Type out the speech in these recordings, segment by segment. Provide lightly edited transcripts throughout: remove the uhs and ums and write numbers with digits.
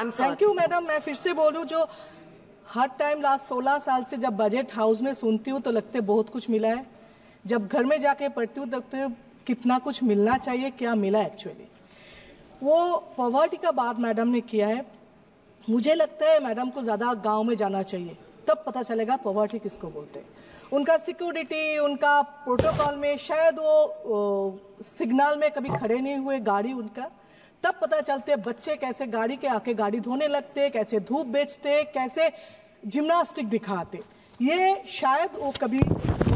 Thank you madam. मैं फिर से बोलूं, जो हर टाइम लास्ट 16 साल से जब बजट हाउस में सुनती हूँ तो लगते बहुत कुछ मिला है, जब घर में जाके पढ़ती हूँ तो कितना कुछ मिलना चाहिए, क्या मिला एक्चुअली। वो पॉवर्टी का बात मैडम ने किया है, मुझे लगता है मैडम को ज़्यादा गांव में जाना चाहिए, तब पता चलेगा पॉवर्टी किसको बोलते हैं। उनका सिक्योरिटी, उनका प्रोटोकॉल में शायद वो सिग्नल में कभी खड़े नहीं हुए गाड़ी उनका, तब पता चलते बच्चे कैसे गाड़ी के आके गाड़ी धोने लगते, कैसे धूप बेचते, कैसे जिम्नास्टिक दिखाते। ये शायद वो कभी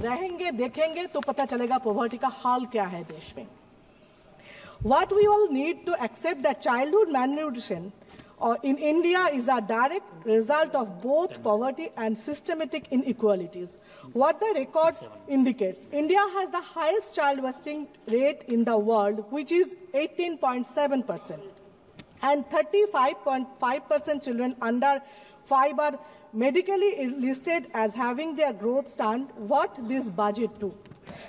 रहेंगे, देखेंगे तो पता चलेगा पॉवर्टी का हाल क्या है देश में। What we all need to accept that childhood malnutrition in India is a direct result of both poverty and systematic inequalities. What the record indicates, India has the highest child wasting rate in the world, which is 18.7%, and 35.5% children under 5 are medically listed as having their growth stunned. What this budget do?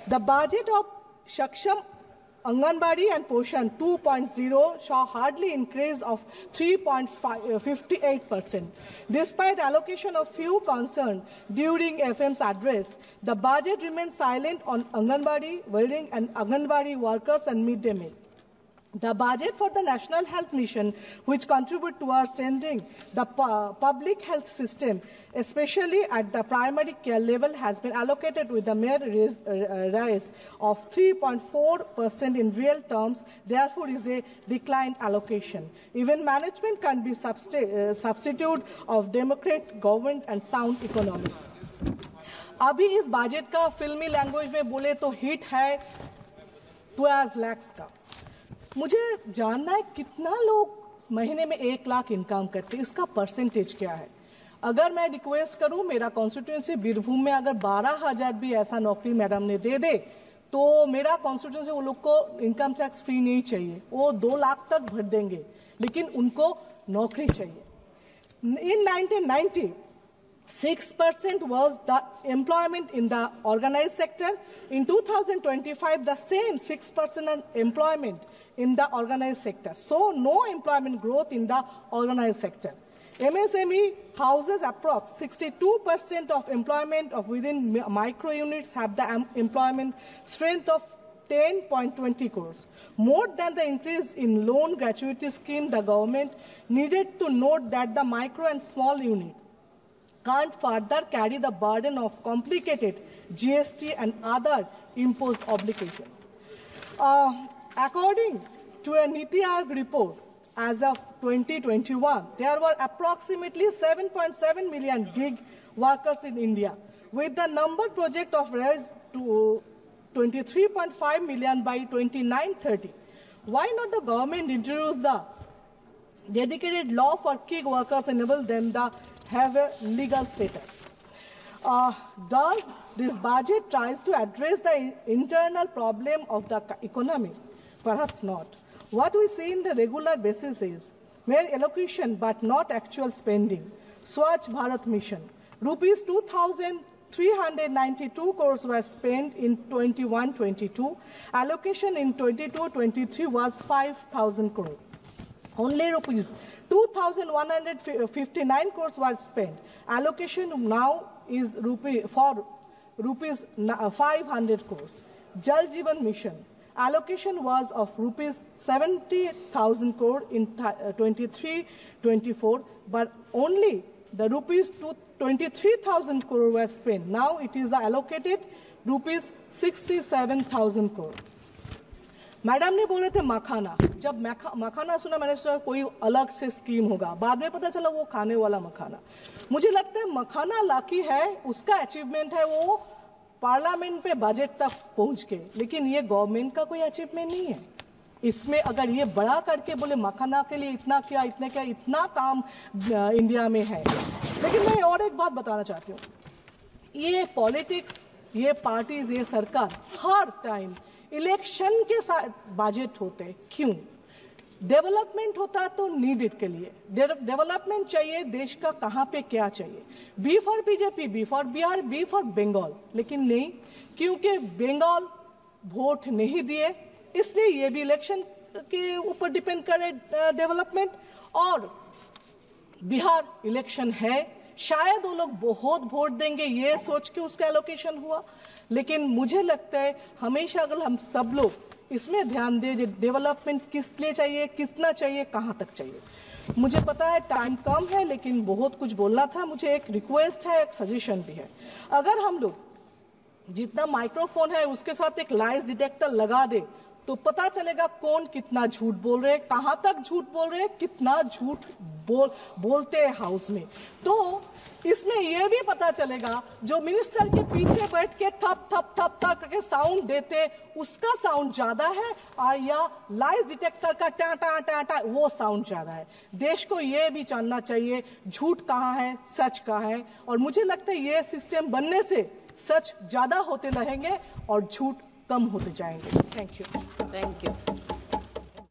The budget of Shaksham Anganwadi and Poshan 2.0 saw hardly increase of 3.58%. Despite allocation of few concerned during FM's address, the budget remains silent on Anganwadi, welding and Anganwadi workers and midday meal. The budget for the National Health Mission, which contribute towards strengthening the public health system, especially at the primary care level, has been allocated with a mere rise of 3.4% in real terms. Therefore, is a declined allocation. Even management can be substitute of democratic government and sound economy. अभी इस budget का फिल्मी language में बोले तो hit है 12 लाख का। मुझे जानना है कितना लोग महीने में 1 लाख इनकम करते हैं, इसका परसेंटेज क्या है। अगर मैं रिक्वेस्ट करूं, मेरा कॉन्स्टिट्यूएंसी बीरभूम में अगर 12,000 भी ऐसा नौकरी मैडम ने दे दे तो मेरा कॉन्स्टिट्यूएंसी वो लोग को इनकम टैक्स फ्री नहीं चाहिए, वो 2 लाख तक भर देंगे, लेकिन उनको नौकरी चाहिए। इन 1990 6% was the employment in the organized sector. In 2025, the same 6% employment in the organized sector. So, no employment growth in the organized sector. MSME houses approx 62% of employment of within micro units have the employment strength of 10.20 crores. More than the increase in loan gratuity scheme, the government needed to note that the micro and small unit can't further carry the burden of complicated GST and other imposed obligations. According to a Niti Aayog report, as of 2021, there were approximately 7.7 million gig workers in India, with the number project of raise to 23.5 million by 2930. Why not the government introduce the dedicated law for gig workers, enable them to have a legal status? Does this budget tries to address the internal problem of the economy? Perhaps not. What we see in the regular basis is mere allocation but not actual spending. Swachh Bharat Mission, rupees 2,392 crores were spent in 21-22. Allocation in 22-23 was 5,000 crores. Only rupees 2,159 crores were spent. Allocation now is rupees 500 crores. Jal Jeevan Mission, allocation was of rupees 70,000 crore in 23-24, but only the rupees 23,000 crore were spent. Now it is allocated rupees 67,000 crore. Madam ने बोले थे मखाना, जब मखाना सुना मैंने सोचा कोई अलग से स्कीम होगा, बाद में पता चला वो खाने वाला मखाना। मुझे लगता है मखाना लाकी है, उसका अचीवमेंट है वो पार्लियामेंट पे बजट तक पहुंच के, लेकिन ये गवर्नमेंट का कोई अचीवमेंट नहीं है। इसमें अगर ये बड़ा करके बोले मखाना के लिए इतना क्या इतना काम इंडिया में है। लेकिन मैं और एक बात बताना चाहती हूँ, ये पॉलिटिक्स, ये पार्टीज, ये सरकार हर टाइम इलेक्शन के साथ बजट होते हैं। क्यों? डेवलपमेंट होता तो नीडेड के लिए, डेवलपमेंट चाहिए देश का, कहाँ पे क्या चाहिए, B for BJP, B for Bihar, B for Bengal, लेकिन नहीं, क्योंकि बंगाल वोट नहीं दिए इसलिए ये भी इलेक्शन के ऊपर डिपेंड करे डेवलपमेंट। और बिहार इलेक्शन है, शायद वो लोग बहुत वोट देंगे ये सोच के उसका एलोकेशन हुआ, लेकिन मुझे लगता है हमेशा अगर हम सब लोग इसमें ध्यान दें, डेवलपमेंट किस लिए चाहिए, कितना चाहिए, कहाँ तक चाहिए। मुझे पता है टाइम कम है, लेकिन बहुत कुछ बोलना था। मुझे एक रिक्वेस्ट है, एक सजेशन भी है। अगर हम लोग जितना माइक्रोफोन है उसके साथ एक लाइज डिटेक्टर लगा दे तो पता चलेगा कौन कितना झूठ बोल रहे हैं, कहां तक झूठ बोल रहे हैं, कितना झूठ बोलते हैं हाउस में। तो इसमें यह भी पता चलेगा जो मिनिस्टर के पीछे बैठ के थप थप थप थप करके साउंड देते उसका साउंड ज्यादा है और या लाइज डिटेक्टर का टा टा टा टा वो साउंड ज्यादा है। देश को यह भी जानना चाहिए झूठ कहाँ है, सच कहाँ है। और मुझे लगता है ये सिस्टम बनने से सच ज्यादा होते रहेंगे और झूठ कम होते जाएंगे। Thank you.